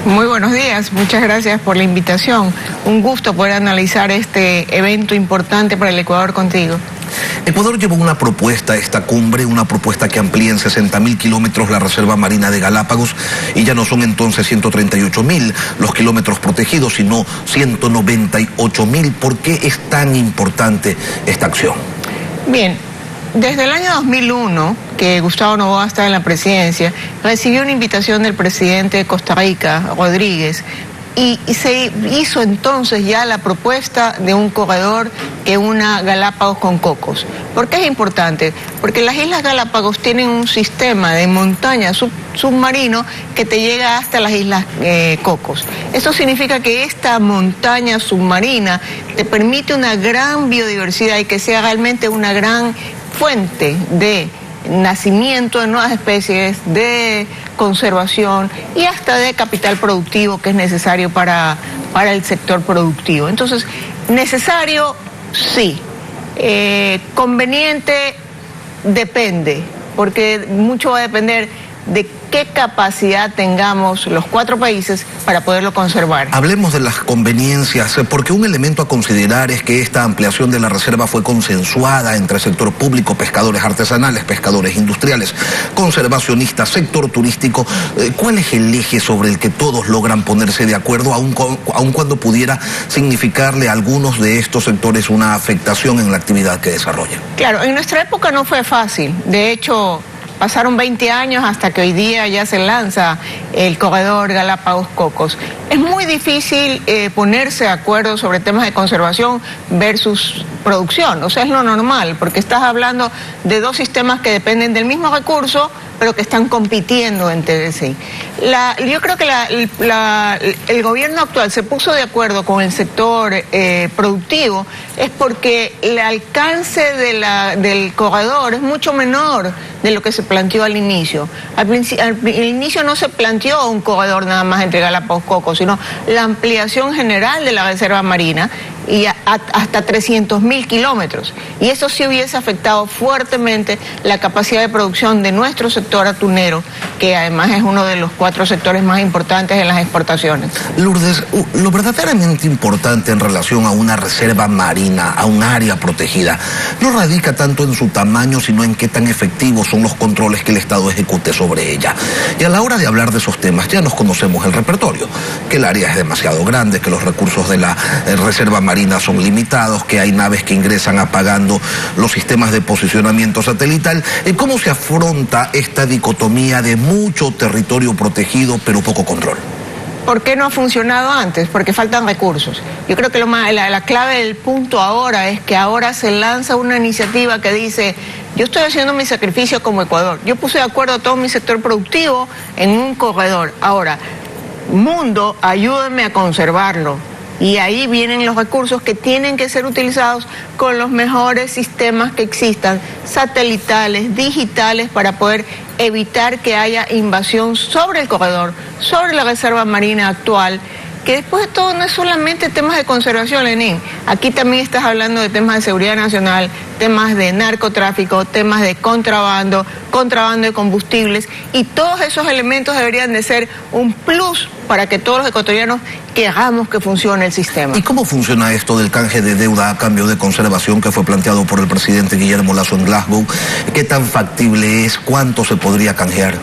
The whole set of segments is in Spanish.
Muy buenos días, muchas gracias por la invitación. Un gusto poder analizar este evento importante para el Ecuador contigo. Ecuador llevó una propuesta a esta cumbre, una propuesta que amplía en 60.000 kilómetros la Reserva Marina de Galápagos, y ya no son entonces 138.000 los kilómetros protegidos, sino 198.000. ¿Por qué es tan importante esta acción? Bien, desde el año 2001, que Gustavo Noboa está en la presidencia, recibió una invitación del presidente de Costa Rica, Rodríguez, y se hizo entonces ya la propuesta de un corredor que una Galápagos con Cocos. ¿Por qué es importante? Porque las Islas Galápagos tienen un sistema de montaña submarino que te llega hasta las Islas Cocos. Eso significa que esta montaña submarina te permite una gran biodiversidad y que sea realmente una gran fuente de nacimiento de nuevas especies, de conservación y hasta de capital productivo que es necesario para el sector productivo. Entonces, necesario, sí. Conveniente, depende, porque mucho va a depender de qué capacidad tengamos los cuatro países para poderlo conservar. Hablemos de las conveniencias, porque un elemento a considerar es que esta ampliación de la reserva fue consensuada entre sector público, pescadores artesanales, pescadores industriales, conservacionistas, sector turístico. ¿Cuál es el eje sobre el que todos logran ponerse de acuerdo, aun cuando pudiera significarle a algunos de estos sectores una afectación en la actividad que desarrollan? Claro, en nuestra época no fue fácil. De hecho, pasaron 20 años hasta que hoy día ya se lanza el corredor Galápagos-Cocos. Es muy difícil ponerse de acuerdo sobre temas de conservación versus producción. O sea, es lo normal, porque estás hablando de dos sistemas que dependen del mismo recurso, pero que están compitiendo entre sí. Yo creo que el gobierno actual se puso de acuerdo con el sector productivo, es porque el alcance del corredor es mucho menor de lo que se planteó al inicio. Al inicio no se planteó un corredor nada más entre Galápagos-Cocos, sino la ampliación general de la reserva marina y hasta 300.000 kilómetros. Y eso sí hubiese afectado fuertemente la capacidad de producción de nuestro sector atunero, que además es uno de los 4 sectores más importantes en las exportaciones. Lourdes, lo verdaderamente importante en relación a una reserva marina, a un área protegida, no radica tanto en su tamaño, sino en qué tan efectivos son los controles que el Estado ejecute sobre ella. Y a la hora de hablar de esos temas, ya nos conocemos el repertorio, que el área es demasiado grande, que los recursos de la reserva marina son limitados, que hay naves que ingresan apagando los sistemas de posicionamiento satelital. ¿Cómo se afronta esta dicotomía de mucho territorio protegido pero poco control? ¿Por qué no ha funcionado antes? Porque faltan recursos. Yo creo que la clave del punto ahora es que ahora se lanza una iniciativa que dice: yo estoy haciendo mi sacrificio como Ecuador. Yo puse de acuerdo a todo mi sector productivo en un corredor. Ahora, mundo, ayúdenme a conservarlo. Y ahí vienen los recursos que tienen que ser utilizados con los mejores sistemas que existan, satelitales, digitales, para poder evitar que haya invasión sobre el corredor, sobre la reserva marina actual, que después de todo no es solamente temas de conservación, Lenín. Aquí también estás hablando de temas de seguridad nacional, temas de narcotráfico, temas de contrabando de combustibles, y todos esos elementos deberían de ser un plus para que todos los ecuatorianos queramos que funcione el sistema. ¿Y cómo funciona esto del canje de deuda a cambio de conservación que fue planteado por el presidente Guillermo Lasso en Glasgow? ¿Qué tan factible es? ¿Cuánto se podría canjear?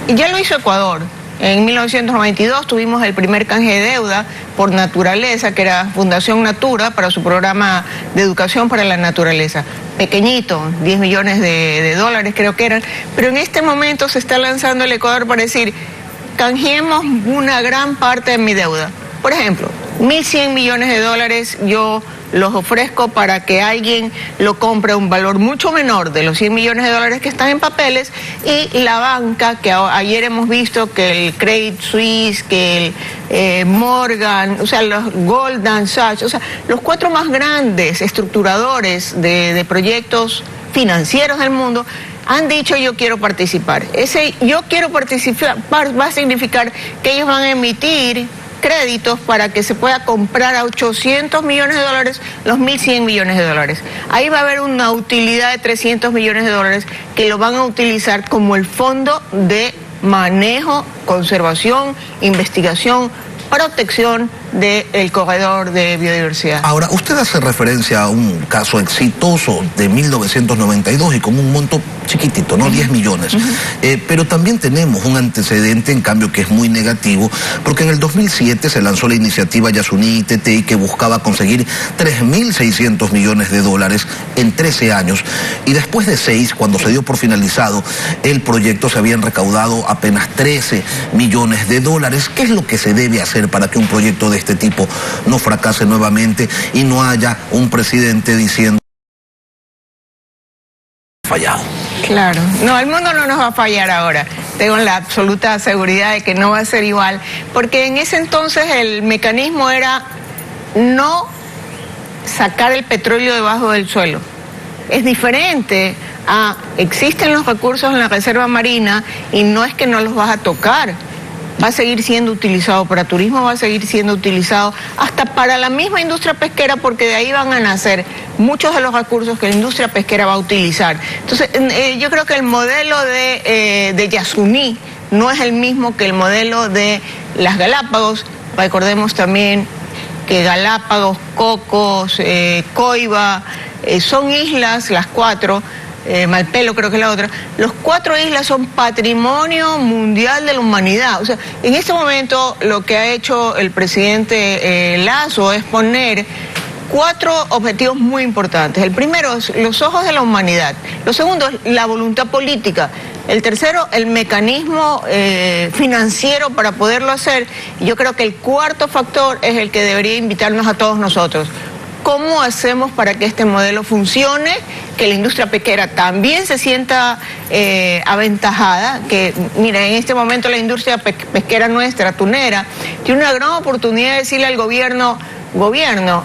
Ya lo hizo Ecuador. En 1992 tuvimos el primer canje de deuda por naturaleza, que era Fundación Natura, para su programa de educación para la naturaleza. Pequeñito, 10 millones de dólares creo que eran, pero en este momento se está lanzando el Ecuador para decir: canjeemos una gran parte de mi deuda. Por ejemplo, 1.100 millones de dólares yo los ofrezco para que alguien lo compre a un valor mucho menor de los 100 millones de dólares que están en papeles, y la banca, que ayer hemos visto que el Credit Suisse, que el Morgan, o sea, los Goldman Sachs, o sea, los 4 más grandes estructuradores de proyectos financieros del mundo, han dicho: yo quiero participar. Ese yo quiero participar va a significar que ellos van a emitir créditos para que se pueda comprar a 800 millones de dólares los 1.100 millones de dólares. Ahí va a haber una utilidad de 300 millones de dólares que lo van a utilizar como el fondo de manejo, conservación, investigación, protección del corredor de biodiversidad. Ahora, usted hace referencia a un caso exitoso de 1992 y con un monto chiquitito, ¿no? 10 millones. Pero también tenemos un antecedente, en cambio, que es muy negativo, porque en el 2007 se lanzó la iniciativa Yasuní-ITTI que buscaba conseguir 3.600 millones de dólares en 13 años. Y después de 6, cuando se dio por finalizado el proyecto, se habían recaudado apenas 13 millones de dólares. ¿Qué es lo que se debe hacer para que un proyecto de este tipo no fracase nuevamente y no haya un presidente diciendo fallado? Claro, no, el mundo no nos va a fallar ahora. Tengo la absoluta seguridad de que no va a ser igual, porque en ese entonces el mecanismo era no sacar el petróleo debajo del suelo. Es diferente a, existen los recursos en la reserva marina y no es que no los vas a tocar. Va a seguir siendo utilizado para turismo, va a seguir siendo utilizado hasta para la misma industria pesquera, porque de ahí van a nacer muchos de los recursos que la industria pesquera va a utilizar. Entonces, yo creo que el modelo de Yasuní no es el mismo que el modelo de las Galápagos. Recordemos también que Galápagos, Cocos, Coiba, son islas, las 4, Malpelo creo que es la otra, los 4 islas son patrimonio mundial de la humanidad. O sea, en este momento lo que ha hecho el presidente Lasso es poner 4 objetivos muy importantes. El primero es los ojos de la humanidad, lo segundo es la voluntad política, el tercero el mecanismo financiero para poderlo hacer, y yo creo que el cuarto factor es el que debería invitarnos a todos nosotros. ¿Cómo hacemos para que este modelo funcione? Que la industria pesquera también se sienta aventajada, que mira, en este momento la industria pesquera nuestra, tunera, tiene una gran oportunidad de decirle al gobierno,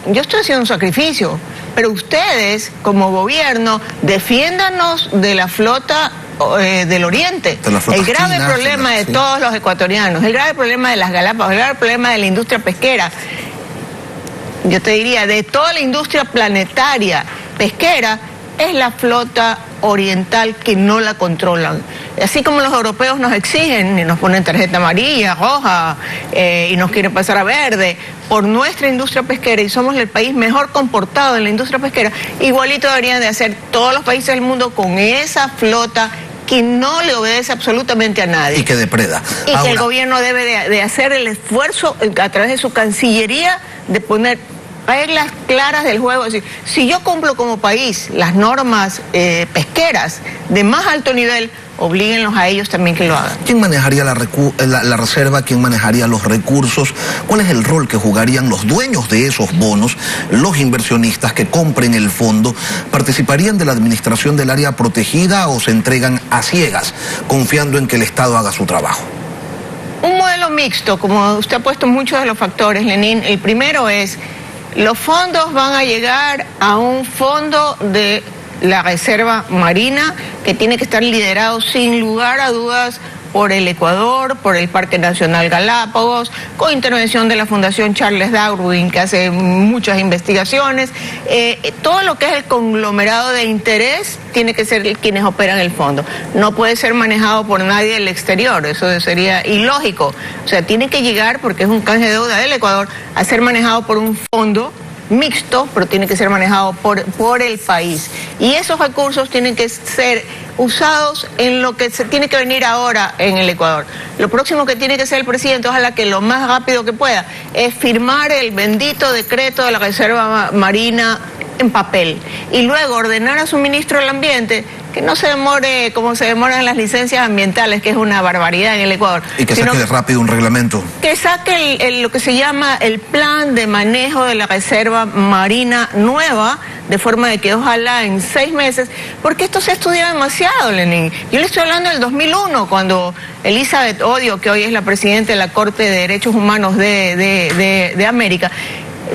yo estoy haciendo un sacrificio, pero ustedes como gobierno defiéndanos de la flota del oriente. El grave problema de todos los ecuatorianos, el grave problema de las Galápagos, el grave problema de la industria pesquera, yo te diría, de toda la industria planetaria pesquera, es la flota oriental que no la controlan. Así como los europeos nos exigen y nos ponen tarjeta amarilla, roja, y nos quieren pasar a verde por nuestra industria pesquera, y somos el país mejor comportado en la industria pesquera, igualito deberían de hacer todos los países del mundo con esa flota que no le obedece absolutamente a nadie. Y que depreda. Y ahora, que el gobierno debe de hacer el esfuerzo a través de su Cancillería de poner reglas claras del juego. Es decir, si yo cumplo como país las normas pesqueras de más alto nivel, oblíguenlos a ellos también que lo hagan. ¿Quién manejaría la reserva? ¿Quién manejaría los recursos? ¿Cuál es el rol que jugarían los dueños de esos bonos, los inversionistas que compren el fondo? ¿Participarían de la administración del área protegida o se entregan a ciegas, confiando en que el Estado haga su trabajo? Un modelo mixto, como usted ha puesto muchos de los factores, Lenín. El primero es, los fondos van a llegar a un fondo de la reserva marina que tiene que estar liderado sin lugar a dudas por el Ecuador, por el Parque Nacional Galápagos, con intervención de la Fundación Charles Darwin, que hace muchas investigaciones. Todo lo que es el conglomerado de interés tiene que ser quienes operan el fondo. No puede ser manejado por nadie del exterior, eso sería ilógico. O sea, tiene que llegar, porque es un canje de deuda del Ecuador, a ser manejado por un fondo mixto, pero tiene que ser manejado por el país. Y esos recursos tienen que ser usados en lo que se tiene que venir ahora en el Ecuador. Lo próximo que tiene que hacer el presidente, ojalá que lo más rápido que pueda, es firmar el bendito decreto de la Reserva Marina en papel y luego ordenar a su ministro del Ambiente que no se demore como se demoran las licencias ambientales, que es una barbaridad en el Ecuador. Y que saque rápido un reglamento. Que saque lo que se llama el plan de manejo de la reserva marina nueva, de forma de que ojalá en 6 meses, porque esto se estudia demasiado, Lenín. Yo le estoy hablando del 2001, cuando Elizabeth Odio, que hoy es la presidenta de la Corte de Derechos Humanos de América,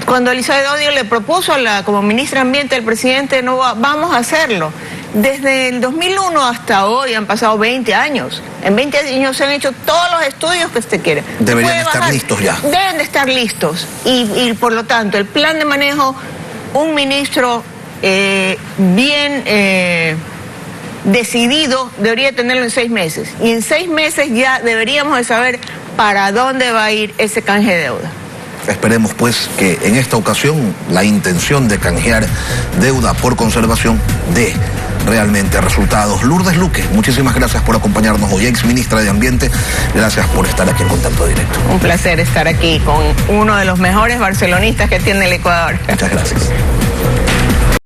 cuando Elizabeth Odio le propuso como ministra de Ambiente al presidente, no vamos a hacerlo. Desde el 2001 hasta hoy han pasado 20 años. En 20 años se han hecho todos los estudios que usted quiere. Deberían estar listos ya. Deben de estar listos. Y por lo tanto, el plan de manejo, un ministro bien decidido, debería tenerlo en 6 meses. Y en 6 meses ya deberíamos de saber para dónde va a ir ese canje de deuda. Esperemos pues que en esta ocasión la intención de canjear deuda por conservación dé realmente resultados. Lourdes Luque, muchísimas gracias por acompañarnos hoy, ex ministra de Ambiente. Gracias por estar aquí en Contacto Directo. Un placer estar aquí con uno de los mejores barcelonistas que tiene el Ecuador. Muchas gracias.